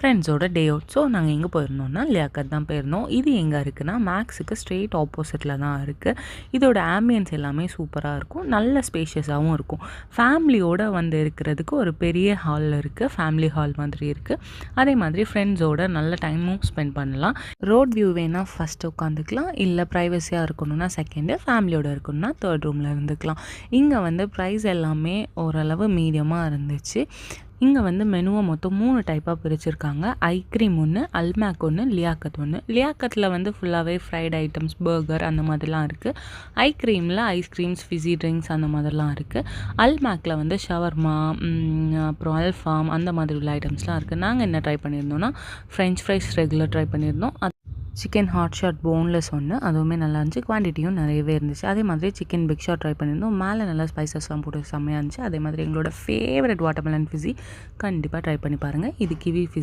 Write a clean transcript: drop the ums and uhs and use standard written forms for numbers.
ஃப்ரெண்ட்ஸோட day out. So நாங்கள் எங்கே போயிருந்தோம்னா லியாக்கத் தான் போயிருந்தோம். இது எங்கே இருக்குன்னா மேக்ஸுக்கு ஸ்ட்ரெயிட் ஆப்போசிட்டில் தான் இருக்குது. இதோட ஆம்பியன்ஸ் எல்லாமே சூப்பராக இருக்கும், நல்ல ஸ்பேஷியஸாகவும் இருக்கும். ஃபேமிலியோடு வந்து இருக்கிறதுக்கு ஒரு பெரிய ஹால் இருக்குது, ஃபேமிலி ஹால் மாதிரி இருக்குது. அதே மாதிரி ஃப்ரெண்ட்ஸோட நல்ல டைமும் ஸ்பெண்ட் பண்ணலாம். ரோட் வியூ வேணால் ஃபஸ்ட்டு உட்காந்துக்கலாம், இல்லை ப்ரைவசியாக இருக்கணும்னா செகண்டு, ஃபேமிலியோடு இருக்கணும்னா தேர்ட் ரூமில் இருந்துக்கலாம். இங்கே வந்து ப்ரைஸ் எல்லாமே ஓரளவு மீடியமாக இருந்துச்சு. இங்கே வந்து மெனுவை மொத்தம் 3 டைப்பாக பிரிச்சுருக்காங்க. ஐக்ரீம் ஒன்று, அல்மேக் ஒன்று, லியாக்கத் ஒன்று. லியாக்கத்தில் வந்து ஃபுல்லாகவே ஃப்ரைட் ஐட்டம்ஸ், பர்கர் அந்த மாதிரிலாம் இருக்குது. ஐக்ரீமில் ஐஸ்கிரீம்ஸ், ஃபிஸி ட்ரிங்க்ஸ் அந்த மாதிரிலாம் இருக்குது. அல்மேக்கில் வந்து ஷவர்மா, அப்புறம் அல்ஃபாம் அந்த மாதிரி உள்ள ஐட்டம்ஸ்லாம் இருக்குது. நாங்கள் என்ன ட்ரை பண்ணியிருந்தோம்னா ஃப்ரெஞ்ச் ஃப்ரைஸ் ரெகுலர் ட்ரை பண்ணியிருந்தோம். சிக்கன் ஹாட் ஷாட் போன்லெஸ் ஒன்று, அதுவுமே நல்லா இருந்துச்சு. குவான்டிட்டியும் நிறையவே இருந்துச்சு. அதே மாதிரி சிக்கன் பிக் ஷாட் ட்ரை பண்ணியிருந்தோம். மேலே நல்லா ஸ்பைசஸ்லாம் போட்டு செம்மையாக இருந்துச்சு. அதே மாதிரி எங்களோட ஃபேவரட் வாட்டர்மெலன் ஃபிஸி கண்டிப்பாக ட்ரை பண்ணி பாருங்கள். இது கிவி ஃபிஸி.